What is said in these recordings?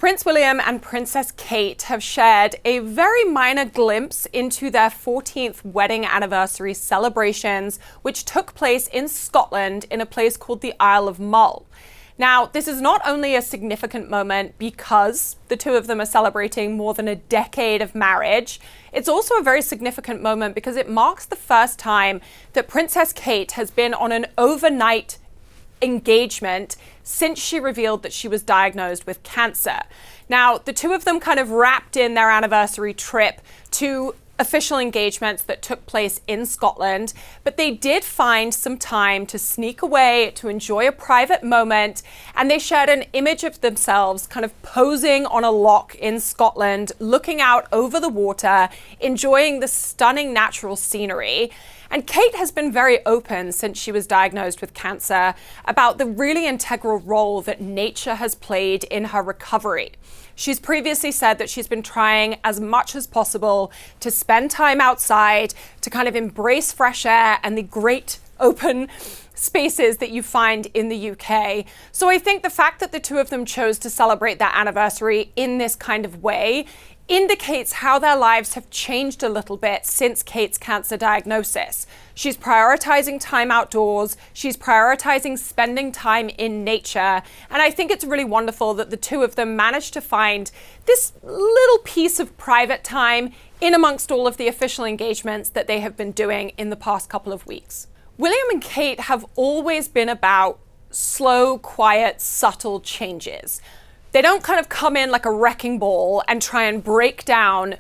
Prince William and Princess Kate have shared a very minor glimpse into their 14th wedding anniversary celebrations, which took place in Scotland in a place called the Isle of Mull. Now, this is not only a significant moment because the two of them are celebrating more than a decade of marriage, it's also a very significant moment because it marks the first time that Princess Kate has been on an overnight engagement since she revealed that she was diagnosed with cancer. Now, the two of them kind of wrapped in their anniversary trip to official engagements that took place in Scotland, but they did find some time to sneak away, to enjoy a private moment, and they shared an image of themselves kind of posing on a loch in Scotland, looking out over the water, enjoying the stunning natural scenery. And Kate has been very open since she was diagnosed with cancer about the really integral role that nature has played in her recovery. She's previously said that she's been trying as much as possible to spend time outside, to kind of embrace fresh air and the great open spaces that you find in the UK. So I think the fact that the two of them chose to celebrate their anniversary in this kind of way indicates how their lives have changed a little bit since Kate's cancer diagnosis. She's prioritizing time outdoors, she's prioritizing spending time in nature, and I think it's really wonderful that the two of them managed to find this little piece of private time in amongst all of the official engagements that they have been doing in the past couple of weeks. William and Kate have always been about slow, quiet, subtle changes. They don't kind of come in like a wrecking ball and try and break down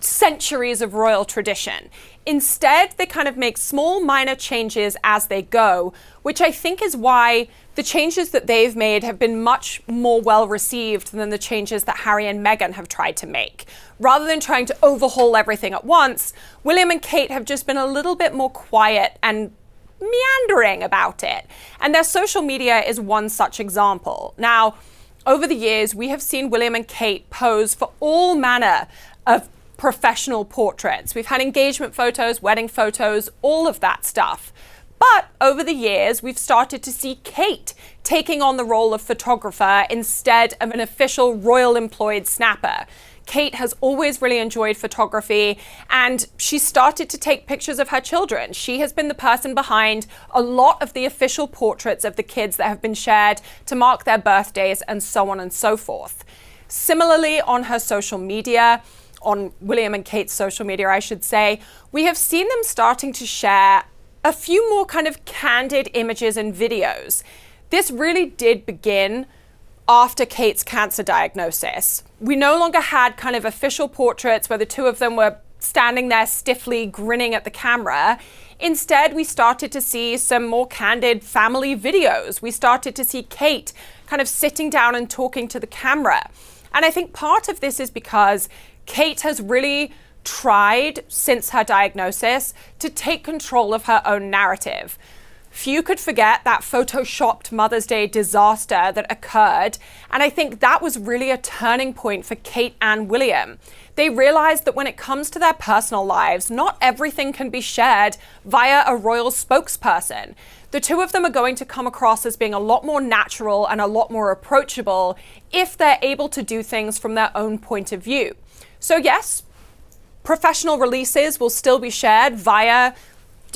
centuries of royal tradition. Instead, they kind of make small, minor changes as they go, which I think is why the changes that they've made have been much more well received than the changes that Harry and Meghan have tried to make. Rather than trying to overhaul everything at once, William and Kate have just been a little bit more quiet and meandering about it. And their social media is one such example. Now, over the years, we have seen William and Kate pose for all manner of professional portraits. We've had engagement photos, wedding photos, all of that stuff. But over the years, we've started to see Kate taking on the role of photographer instead of an official royal employed snapper. Kate has always really enjoyed photography, and she started to take pictures of her children. She has been the person behind a lot of the official portraits of the kids that have been shared to mark their birthdays and so on and so forth. Similarly, on her social media, on William and Kate's social media, I should say, we have seen them starting to share a few more kind of candid images and videos. This really did begin after Kate's cancer diagnosis. We no longer had kind of official portraits where the two of them were standing there stiffly grinning at the camera. Instead, we started to see some more candid family videos. We started to see Kate kind of sitting down and talking to the camera. And I think part of this is because Kate has really tried since her diagnosis to take control of her own narrative. Few could forget that photoshopped Mother's Day disaster that occurred, and I think that was really a turning point for Kate and William. They realized that when it comes to their personal lives, not everything can be shared via a royal spokesperson. The two of them are going to come across as being a lot more natural and a lot more approachable if they're able to do things from their own point of view. So yes, professional releases will still be shared via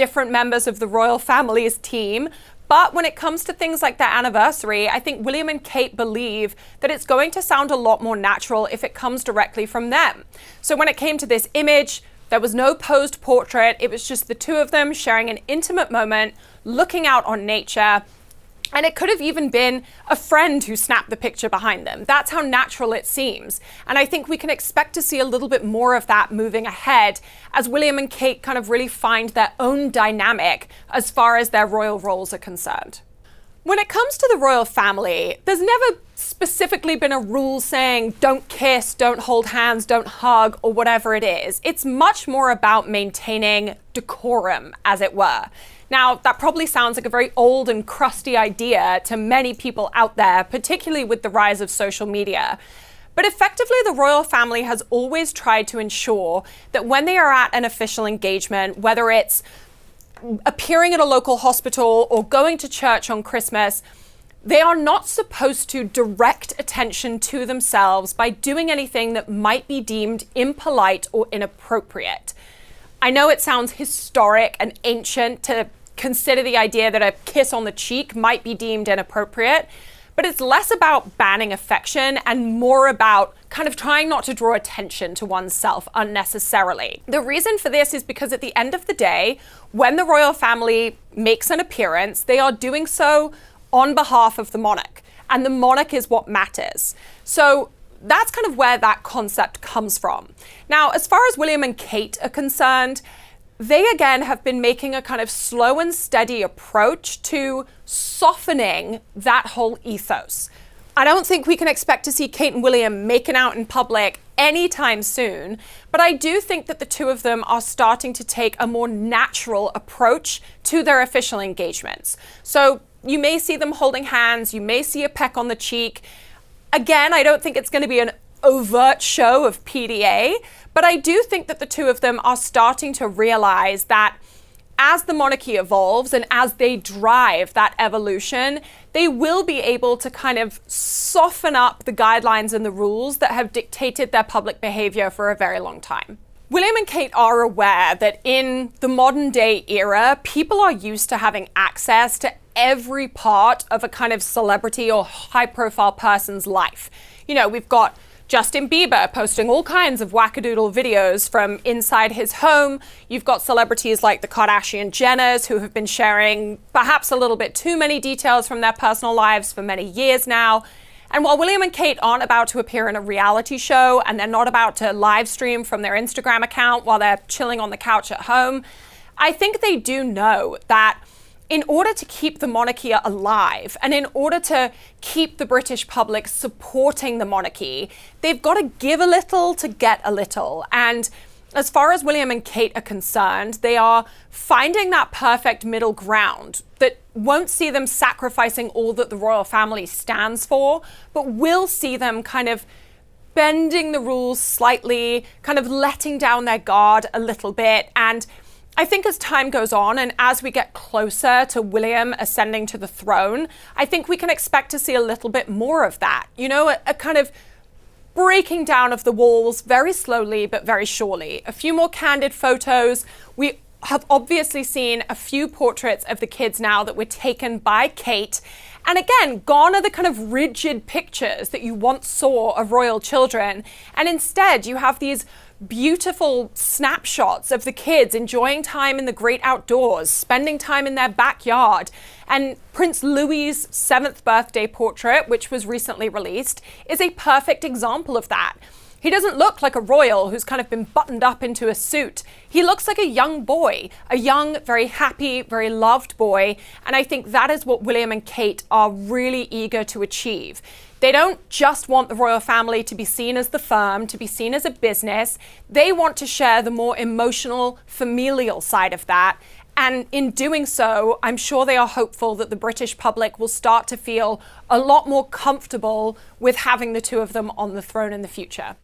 different members of the royal family's team. But when it comes to things like their anniversary, I think William and Kate believe that it's going to sound a lot more natural if it comes directly from them. So when it came to this image, there was no posed portrait. It was just the two of them sharing an intimate moment, looking out on nature. And it could have even been a friend who snapped the picture behind them. That's how natural it seems. And I think we can expect to see a little bit more of that moving ahead as William and Kate kind of really find their own dynamic as far as their royal roles are concerned. When it comes to the royal family, there's never specifically been a rule saying don't kiss, don't hold hands, don't hug, or whatever it is. It's much more about maintaining decorum, as it were. Now, that probably sounds like a very old and crusty idea to many people out there, particularly with the rise of social media. But effectively, the royal family has always tried to ensure that when they are at an official engagement, whether it's appearing at a local hospital or going to church on Christmas, They are not supposed to direct attention to themselves by doing anything that might be deemed impolite or inappropriate. I know it sounds historic and ancient to consider the idea that a kiss on the cheek might be deemed inappropriate, but it's less about banning affection and more about kind of trying not to draw attention to oneself unnecessarily. The reason for this is because at the end of the day, when the royal family makes an appearance, they are doing so on behalf of the monarch, and the monarch is what matters. So that's kind of where that concept comes from. Now, as far as William and Kate are concerned, they again have been making a kind of slow and steady approach to softening that whole ethos. I don't think we can expect to see Kate and William making out in public anytime soon, but I do think that the two of them are starting to take a more natural approach to their official engagements. So you may see them holding hands, you may see a peck on the cheek. Again, I don't think it's going to be an overt show of PDA, but I do think that the two of them are starting to realize that as the monarchy evolves and as they drive that evolution, they will be able to kind of soften up the guidelines and the rules that have dictated their public behavior for a very long time. William and Kate are aware that in the modern day era, people are used to having access to every part of a kind of celebrity or high profile person's life. You know, we've got Justin Bieber posting all kinds of wackadoodle videos from inside his home. You've got celebrities like the Kardashian-Jenners who have been sharing perhaps a little bit too many details from their personal lives for many years now. And while William and Kate aren't about to appear in a reality show and they're not about to live stream from their Instagram account while they're chilling on the couch at home, I think they do know that in order to keep the monarchy alive and in order to keep the British public supporting the monarchy, they've got to give a little to get a little. And as far as William and Kate are concerned, they are finding that perfect middle ground that won't see them sacrificing all that the royal family stands for, but will see them kind of bending the rules slightly, kind of letting down their guard a little bit. And I think as time goes on and as we get closer to William ascending to the throne, I think we can expect to see a little bit more of that. You know, a kind of breaking down of the walls very slowly but very surely. A few more candid photos. We have obviously seen a few portraits of the kids now that were taken by Kate. And again, gone are the kind of rigid pictures that you once saw of royal children. And instead, you have these beautiful snapshots of the kids enjoying time in the great outdoors, spending time in their backyard. And Prince Louis's 7th birthday portrait, which was recently released, is a perfect example of that. He doesn't look like a royal who's kind of been buttoned up into a suit. He looks like a young boy, a young, very happy, very loved boy. And I think that is what William and Kate are really eager to achieve. They don't just want the royal family to be seen as the firm, to be seen as a business. They want to share the more emotional, familial side of that. And in doing so, I'm sure they are hopeful that the British public will start to feel a lot more comfortable with having the two of them on the throne in the future.